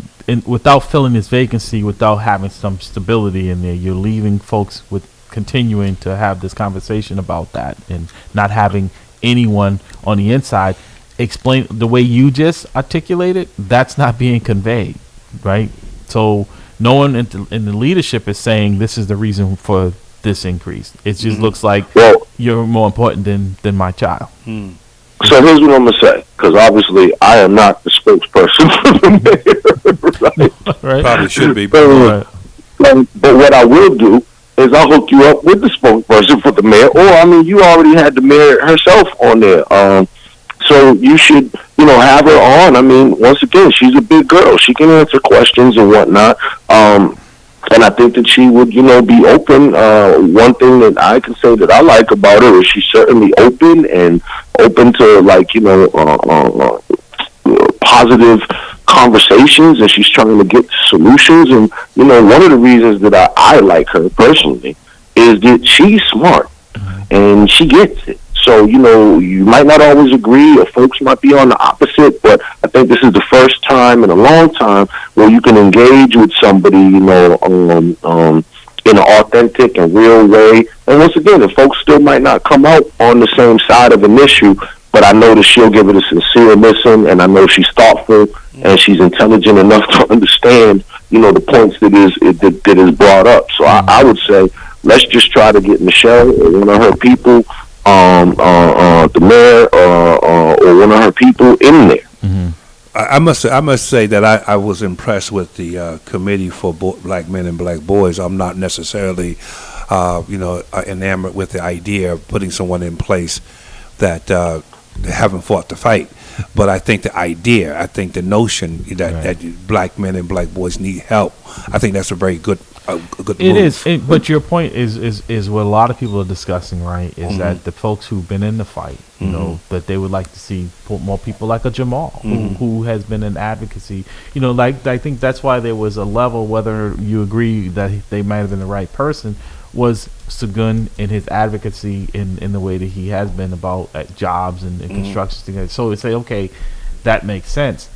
Speaker 1: without filling this vacancy, without having some stability in there, you're leaving folks with continuing to have this conversation about that and not having anyone on the inside explain the way you just articulated. That's not being conveyed, right? So no one in the leadership is saying this is the reason for this increase. It just looks like you're more important than my child.
Speaker 3: So here's what I'm going to say, because obviously I am not the spokesperson for the mayor.
Speaker 1: Right?
Speaker 2: Probably should be.
Speaker 3: But what I will do is I'll hook you up with the spokesperson for the mayor, or, you already had the mayor herself on there. So you should, have her on. Once again, she's a big girl. She can answer questions and whatnot. And I think that she would, be open. One thing that I can say that I like about her is she's certainly open to, positive conversations, and she's trying to get solutions. And, one of the reasons that I like her personally is that she's smart and she gets it. So, you might not always agree, or folks might be on the opposite, but I think this is the first time in a long time where you can engage with somebody, in an authentic and real way. And once again, the folks still might not come out on the same side of an issue, but I know that she'll give it a sincere listen, and I know she's thoughtful and she's intelligent enough to understand, the points that is brought up. So I would say, let's just try to get Michelle or one of her people, the mayor or one of her people in there.
Speaker 2: I must say that I was impressed with the committee for black men and black boys. I'm not necessarily, enamored with the idea of putting someone in place that they haven't fought the fight. But I think the idea, I think the notion that black men and black boys need help, I think that's a very good good
Speaker 1: It
Speaker 2: move.
Speaker 1: is, but your point is what a lot of people are discussing, right? Is that the folks who've been in the fight, you know, that they would like to see more people like a Jamal who has been in advocacy. You know, like I think that's why there was a level, whether you agree that they might have been the right person, was Sagun in his advocacy in the way that he has been about jobs and construction things. So we say, okay, that makes sense.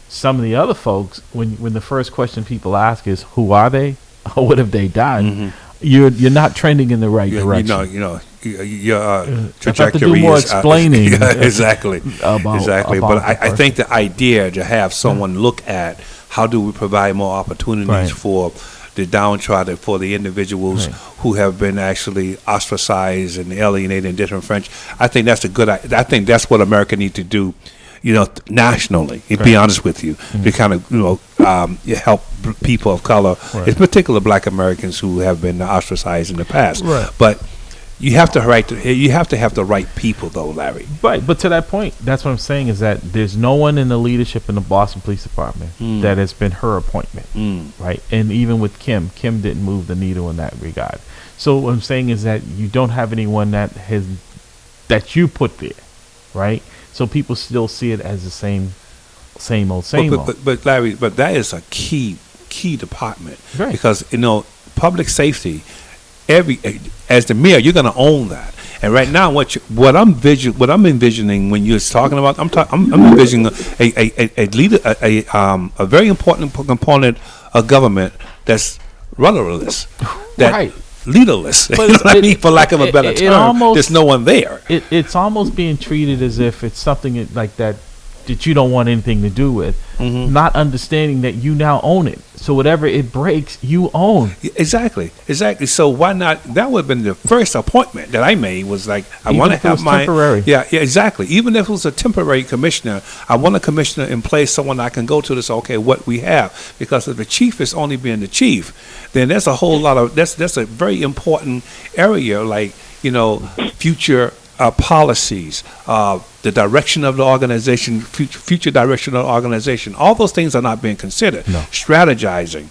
Speaker 1: Some of the other folks, when the first question people ask is, who are they? Or what have they done? You're not trending in the right direction.
Speaker 2: Your
Speaker 1: have to
Speaker 2: trajectory
Speaker 1: do more
Speaker 2: is
Speaker 1: explaining
Speaker 2: exactly.
Speaker 1: about
Speaker 2: But I
Speaker 1: the
Speaker 2: think the idea to have someone look at how do we provide more opportunities
Speaker 1: Right.
Speaker 2: for the downtrodden, for the individuals
Speaker 1: Right.
Speaker 2: who have been actually ostracized and alienated in different French. I think that's a good. I think that's what America needs to do. You know, nationally, to be honest with you, to kind of help people of color,
Speaker 1: Right.
Speaker 2: in particular Black Americans who have been ostracized in the past.
Speaker 1: Right.
Speaker 2: But you have to have the right people, though, Larry.
Speaker 1: Right, but to that point, that's what I'm saying is that there's no one in the leadership in the Boston Police Department that has been her appointment, right? And even with Kim didn't move the needle in that regard. So what I'm saying is that you don't have anyone that you put there, right? So people still see it as the same old.
Speaker 2: But Larry, that is a key department,
Speaker 1: Right.
Speaker 2: because public safety. As the mayor, you're going to own that. And right now, what I'm envisioning when you're talking about, I'm envisioning a leader, a very important component of government that's rudderless, that
Speaker 1: Right.
Speaker 2: leaderless.
Speaker 1: But
Speaker 2: You know what I
Speaker 1: it-
Speaker 2: mean? For lack of a better
Speaker 1: it
Speaker 2: term,
Speaker 1: almost-
Speaker 2: there's no one there.
Speaker 1: It's almost being treated as if it's something like that you don't want anything to do with, not understanding that you now own it. So whatever it breaks, you own.
Speaker 2: Exactly. So why not? That would have been the first appointment that I made. Was like, I
Speaker 1: Even
Speaker 2: want to
Speaker 1: if it
Speaker 2: have
Speaker 1: was
Speaker 2: my
Speaker 1: temporary.
Speaker 2: Yeah, exactly. Even if it was a temporary commissioner, I want a commissioner in place, someone I can go to to say, okay, what we have. Because if the chief is only being the chief, then there's a whole lot of that's a very important area, like future policies, the direction of the organization, future direction of the organization. All those things are not being considered.
Speaker 1: No.
Speaker 2: Strategizing,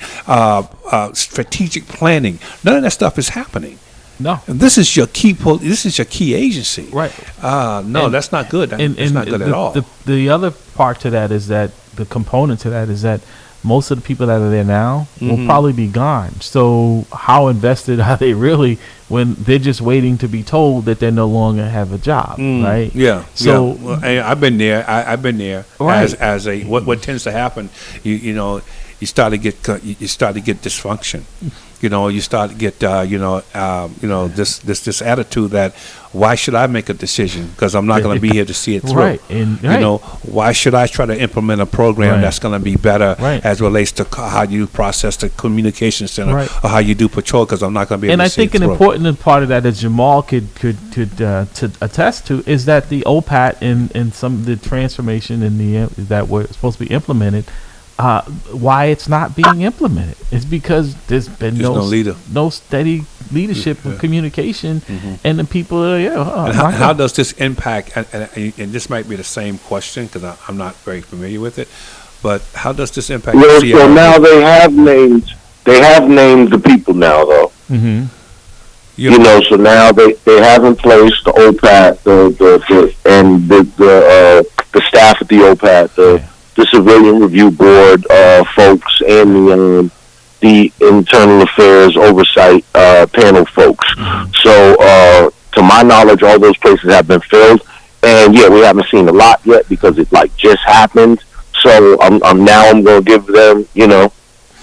Speaker 2: strategic planning. None of that stuff is happening.
Speaker 1: No.
Speaker 2: And this is your key. This is your key agency.
Speaker 1: Right.
Speaker 2: No, that's not good. That's not good at all.
Speaker 1: The other part to that is that the component to that is that most of the people that are there now will probably be gone. So how invested are they really when they're just waiting to be told that they no longer have a job, right?
Speaker 2: Yeah.
Speaker 1: So
Speaker 2: Well, I've been there. I've been there.
Speaker 1: Right.
Speaker 2: As a what tends to happen, you start to get dysfunction. You start to get this attitude that why should I make a decision because I'm not going to be here to see it through.
Speaker 1: Right. And
Speaker 2: Why should I try to implement a program
Speaker 1: Right.
Speaker 2: that's going to be better
Speaker 1: Right.
Speaker 2: as relates to how you process the communication center
Speaker 1: Right.
Speaker 2: or how you do patrol because I'm not going to be able
Speaker 1: and
Speaker 2: to
Speaker 1: I
Speaker 2: see
Speaker 1: think
Speaker 2: it
Speaker 1: an
Speaker 2: through.
Speaker 1: important part of that that Jamal could to attest to is that the OPAT and some of the transformation that were supposed to be implemented, why it's not being implemented is because there's been
Speaker 2: There's no leader.
Speaker 1: no steady leadership and communication, and the people are
Speaker 2: And how does this impact? And this might be the same question because I'm not very familiar with it. But how does this impact?
Speaker 3: Well,
Speaker 2: the
Speaker 3: so
Speaker 2: CRO?
Speaker 3: now they have named the people now, though. So now they have in place the OPAT, the staff at the OPAT, the Civilian Review Board folks, and the Internal Affairs Oversight panel folks. So, to my knowledge, all those places have been filled, and we haven't seen a lot yet because it just happened. So I'm going to give them,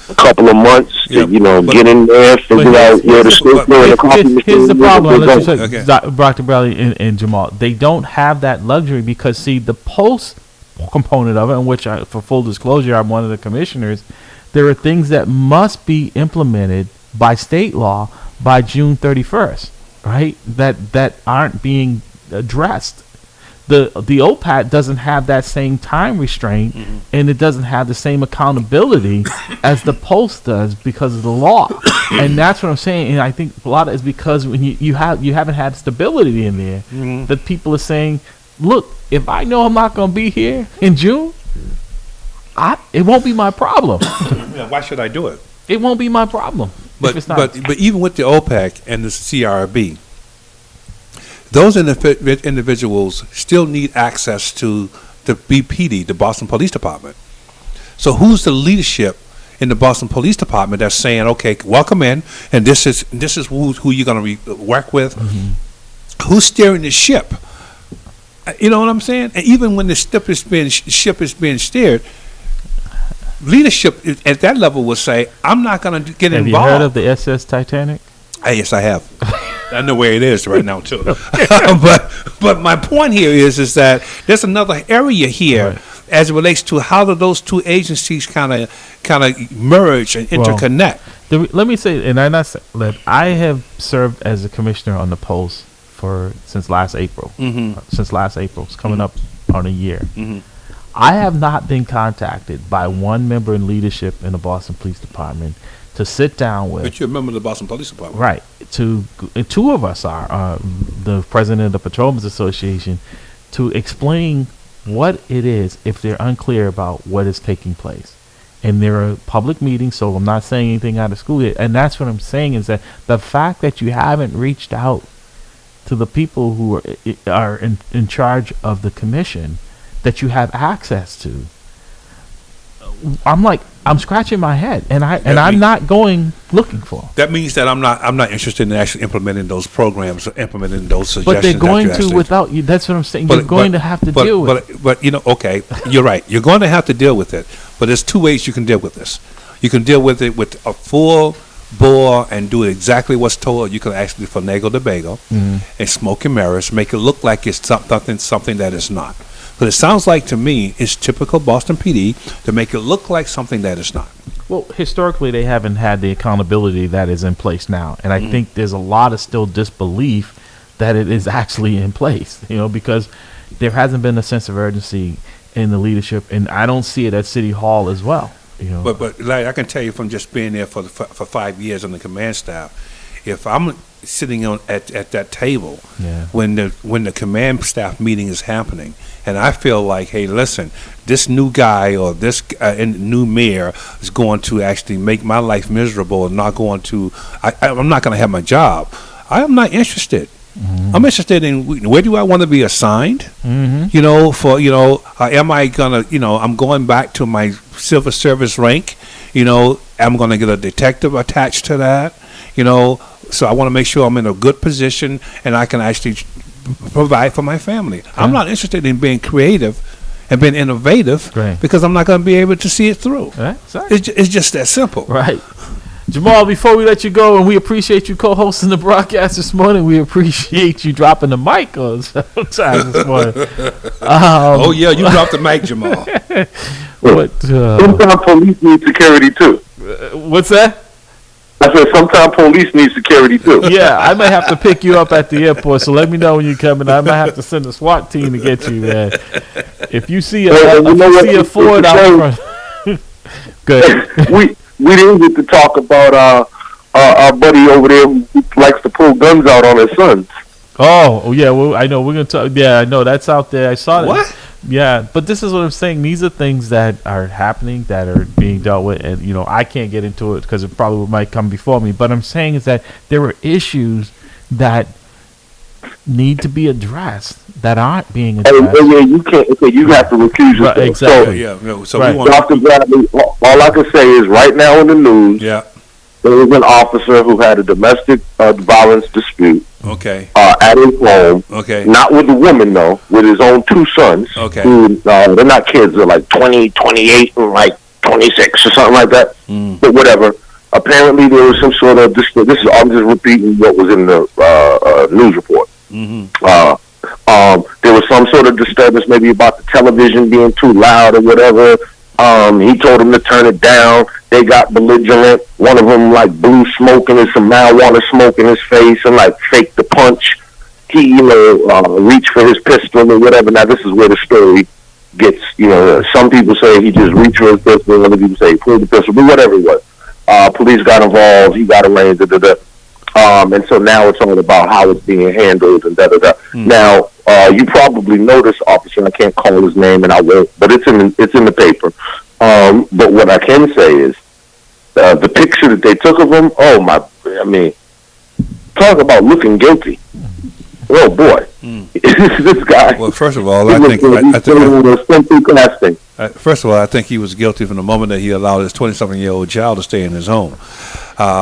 Speaker 3: a couple of months to, get in there, figure out where the stick and the coffee machine.
Speaker 1: Here's the problem,
Speaker 2: Okay.
Speaker 1: Dr. Bradley and Jamal. They don't have that luxury because, see, the post component of it, in which, for full disclosure, I'm one of the commissioners, there are things that must be implemented by state law by June 31st, right? That aren't being addressed. The OPAT doesn't have that same time restraint, and it doesn't have the same accountability as the post does because of the law. And that's what I'm saying. And I think a lot of it is because when you haven't had stability in there, that people are saying, look, if I know I'm not going to be here in June, it won't be my problem.
Speaker 2: Yeah, why should I do it?
Speaker 1: It won't be my problem.
Speaker 2: But even with the OPEC and the CRB, those individuals still need access to the BPD, the Boston Police Department. So who's the leadership in the Boston Police Department that's saying, okay, welcome in, and this is who you're going to work with? Mm-hmm. Who's steering the ship? You know what I'm saying? And even when the ship is being steered, leadership at that level will say, I'm not going to get involved.
Speaker 1: Have you heard of the SS Titanic?
Speaker 2: Yes, I have. I know where it is right now too. but my point here is that there's another area here, right, as it relates to how do those two agencies kind of merge and interconnect.
Speaker 1: Let me say, and I have served as a commissioner on the Post since last April. Mm-hmm. Since last April, it's coming up on a year. Mm-hmm. I have not been contacted by one member in leadership in the Boston Police Department to sit down with.
Speaker 2: But you're a member of the Boston Police Department.
Speaker 1: Right. Two of us are, the president of the Patrolmen's Association, to explain what it is if they're unclear about what is taking place. And there are public meetings, so I'm not saying anything out of school yet. And that's what I'm saying is that the fact that you haven't reached out to the people who are in charge of the commission that you have access to, I'm scratching my head, and I'm not going looking for.
Speaker 2: That means that I'm not interested in actually implementing those programs or implementing those suggestions.
Speaker 1: But they're going to without you. That's what I'm saying. You're going to have to deal with it.
Speaker 2: But okay, you're right. You're going to have to deal with it. But there's two ways you can deal with this. You can deal with it with a full bore and do exactly what's told. You can actually finagle the bagel and smoke and mirrors, make it look like it's something that is not. But it sounds like to me it's typical Boston PD to make it look like something that is not.
Speaker 1: Well, historically they haven't had the accountability that is in place now, and I think there's a lot of still disbelief that it is actually in place. Because there hasn't been a sense of urgency in the leadership, and I don't see it at City Hall as well.
Speaker 2: But Larry, I can tell you from just being there for 5 years on the command staff, if I'm sitting at that table when the command staff meeting is happening, and I feel like, hey, listen, this new guy or this new mayor is going to actually make my life miserable and not going to, I'm not going to have my job. I am not interested. Mm-hmm. I'm interested in where do I want to be assigned? Mm-hmm. Am I gonna, I'm going back to my civil service rank. I'm going to get a detective attached to that. So I want to make sure I'm in a good position and I can actually provide for my family. Okay. I'm not interested in being creative and being innovative because I'm not going to be able to see it through. It's just that simple.
Speaker 1: Right. Jamal, before we let you go, and we appreciate you co-hosting the broadcast this morning, we appreciate you dropping the mic on time this morning.
Speaker 2: Oh, yeah, you dropped the mic, Jamal.
Speaker 3: Sometimes police need security, too.
Speaker 1: What's that?
Speaker 3: I said sometimes police need security, too.
Speaker 1: Yeah, I may have to pick you up at the airport, so let me know when you come, and I might have to send a SWAT team to get you, man. If you see a Ford out front. Good.
Speaker 3: We didn't get to talk about our buddy over there who likes to pull guns out on his sons.
Speaker 1: Oh yeah, well, I know we're gonna talk. Yeah, I know that's out there. I saw that.
Speaker 2: What?
Speaker 1: Yeah, but this is what I'm saying. These are things that are happening that are being dealt with, and I can't get into it because it probably might come before me. But I'm saying is that there are issues that need to be addressed that aren't being addressed.
Speaker 3: Yeah, you can't. Okay, you have to recuse yourself.
Speaker 1: Right, exactly.
Speaker 2: So
Speaker 1: right.
Speaker 2: we want
Speaker 3: Dr. Bradley, all I can say is right now in the news, there was an officer who had a domestic violence dispute.
Speaker 2: Okay.
Speaker 3: At his home.
Speaker 2: Okay.
Speaker 3: Not with the woman though, with his own two sons.
Speaker 2: Okay.
Speaker 3: Who, they're not kids. They're like 20, 28, and like 26 or something like that. But whatever. Apparently there was some sort of I'm just repeating what was in the news report. There was some sort of disturbance, maybe about the television being too loud or whatever. He told him to turn it down. They got belligerent. One of them like blew smoke and some marijuana smoke in his face and like faked the punch. He, reached for his pistol or whatever. Now this is where the story gets, some people say he just reached for his pistol, other people say he pulled the pistol, but whatever it was. Police got involved. He got arraigned. And so now it's all about how it's being handled and da da da. Now, you probably know this officer. I can't call his name, and I won't, but it's in the paper. But what I can say is the picture that they took of him. Oh my! I mean, talk about looking guilty. Oh boy, this guy.
Speaker 2: Well, first of all, first of all, I think he was guilty from the moment that he allowed his 27-year-old child to stay in his home.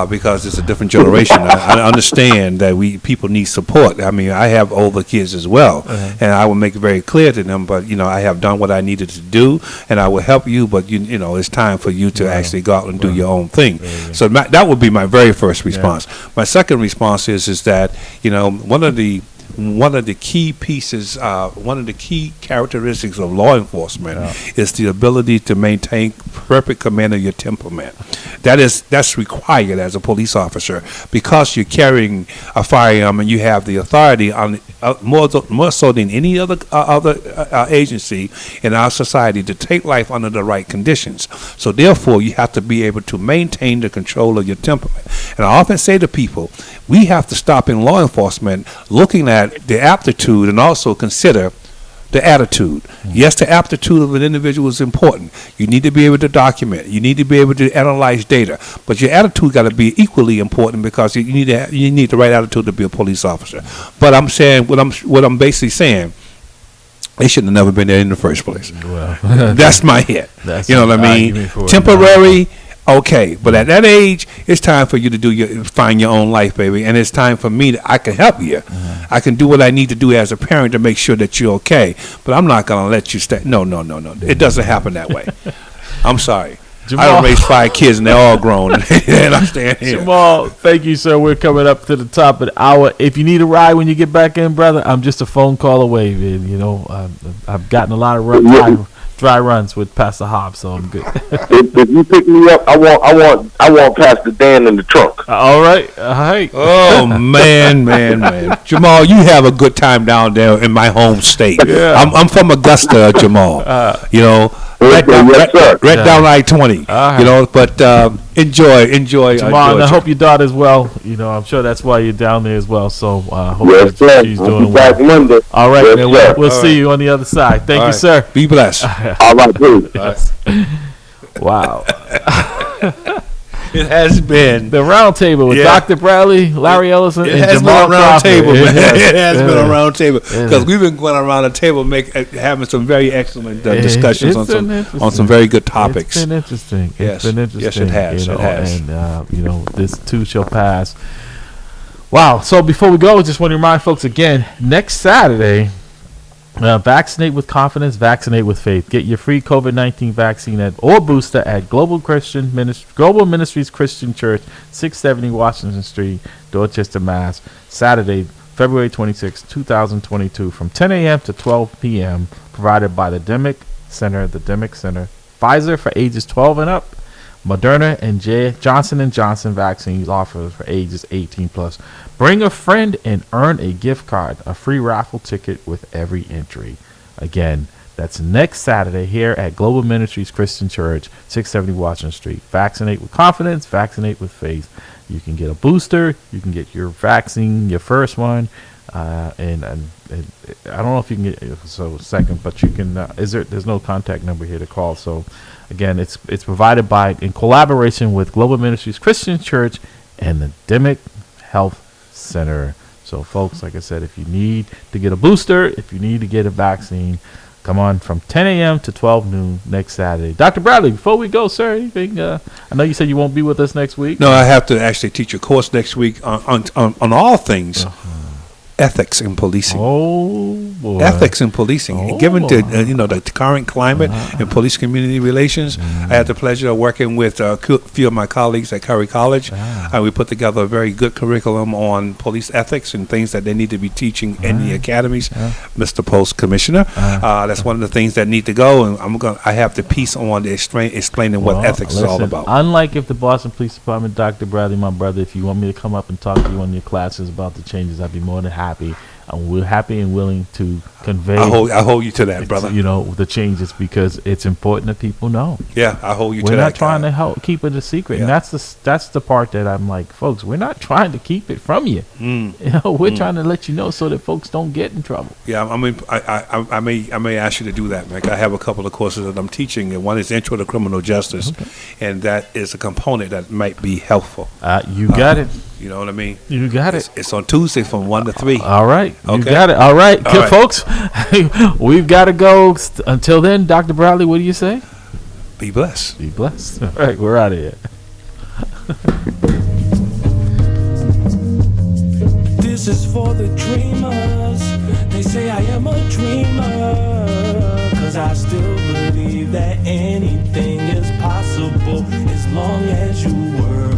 Speaker 2: Because it's a different generation. I understand that people need support. I mean, I have older kids as well, and I will make it very clear to them. But I have done what I needed to do, and I will help you. But it's time for you to actually go out and do your own thing. So that would be my very first response. My second response is that one of the key pieces, one of the key characteristics of law enforcement is the ability to maintain perfect command of your temperament. That's required as a police officer because you're carrying a firearm and you have the authority on more so than any other agency in our society to take life under the right conditions. So therefore, you have to be able to maintain the control of your temperament. And I often say to people, we have to stop in law enforcement looking at the aptitude and also consider the attitude. Yes, the aptitude of an individual is important. You need to be able to document. You need to be able to analyze data. But your attitude got to be equally important because you need the right attitude to be a police officer. But I'm saying what I'm basically saying. They should have never been there in the first place. Well, that's my hit. You know what I mean? Temporary. Okay, but at that age, it's time for you to find your own life, baby, and it's time for me I can help you. I can do what I need to do as a parent to make sure that you're okay, but I'm not gonna let you stay. No. It doesn't happen that way. I'm sorry. Jamal. I done raised 5 kids and they're all grown, and I'm staying here.
Speaker 1: Jamal, thank you, sir. We're coming up to the top of the hour. If you need a ride when you get back in, brother, I'm just a phone call away, man. I've gotten a lot of dry runs with Pastor Hobbs, so I'm good.
Speaker 3: if you pick me up, I want Pastor Dan in the trunk.
Speaker 1: All right.
Speaker 2: Oh man. Jamal, you have a good time down there in my home state. Yeah. I'm from Augusta, Jamal. Right down I-20. But enjoy.
Speaker 1: Jamal, and I hope your daughter's well. I'm sure that's why you're down there as well. So hope she's doing well.
Speaker 3: Back Monday.
Speaker 1: All right, man. We'll see you on the other side. Thank you, sir.
Speaker 2: Be blessed.
Speaker 3: All right, please.
Speaker 1: Wow.
Speaker 2: It has been
Speaker 1: the round table with Dr. Bradley, Larry Ellison, and Jamal
Speaker 2: Crawford. It has been a round table
Speaker 1: because
Speaker 2: we've been going around the table having some very excellent discussions on some very good topics.
Speaker 1: It's been interesting.
Speaker 2: Yes, it has.
Speaker 1: And this too shall pass. Wow. So before we go, just want to remind folks again, next Saturday, vaccinate with confidence, vaccinate with faith. Get your free COVID-19 vaccine or booster at Global Ministries Christian Church, 670 Washington Street, Dorchester, Mass. Saturday, February 26, 2022, from 10 a.m. to 12 p.m. Provided by the Demick Center. Pfizer for ages 12 and up. Moderna and Johnson & Johnson vaccines offered for ages 18 plus. Bring a friend and earn a gift card, a free raffle ticket with every entry. Again, that's next Saturday here at Global Ministries Christian Church, 670 Washington Street. Vaccinate with confidence, vaccinate with faith. You can get a booster, you can get your vaccine, your first one, and I don't know if you can get second, but you can. There's no contact number here to call. So again, it's provided in collaboration with Global Ministries Christian Church and the Demick Health Center. So folks, like I said, if you need to get a booster, if you need to get a vaccine, come on from 10 a.m. to 12 noon next Saturday. Dr. Bradley, before we go, sir, anything? I know you said you won't be with us next week.
Speaker 2: No, I have to actually teach a course next week on all things ethics in policing.
Speaker 1: Oh boy,
Speaker 2: ethics in policing. Given the current climate in police community relations, I had the pleasure of working with a few of my colleagues at Curry College, and we put together a very good curriculum on police ethics and things that they need to be teaching in the academies. Mr. Post Commissioner, that's one of the things that need to go, and I have the piece on explaining what ethics is all about.
Speaker 1: Unlike if the Boston Police Department, Dr. Bradley, my brother, if you want me to come up and talk to you on your classes about the changes, I'd be more than happy. we're happy and willing to convey.
Speaker 2: I hold you to that, brother.
Speaker 1: You know, the changes, because it's important that people know.
Speaker 2: Yeah, I hold you to
Speaker 1: We're
Speaker 2: that.
Speaker 1: not trying to help keep it a secret, and
Speaker 2: Yeah.
Speaker 1: that's the part that I'm like, folks, we're not trying to keep it from you. You know, we're trying to let you know so that folks don't get in trouble.
Speaker 2: Yeah, I mean, I may ask you to do that, Mike. I have a couple of courses that I'm teaching, and one is Intro to Criminal Justice, and that is a component that might be helpful.
Speaker 1: You got it.
Speaker 2: You know what I mean?
Speaker 1: You got it.
Speaker 2: It's on Tuesday from 1 to 3.
Speaker 1: All right. You
Speaker 2: Okay.
Speaker 1: got it. All right.
Speaker 2: All
Speaker 1: Good,
Speaker 2: right.
Speaker 1: folks. We've got to go. Until then, Dr. Bradley, what do you say?
Speaker 2: Be blessed.
Speaker 1: Be blessed. All right. We're out of here.
Speaker 4: This is for the dreamers. They say I am a dreamer, 'cause I still believe that anything is possible as long as you work.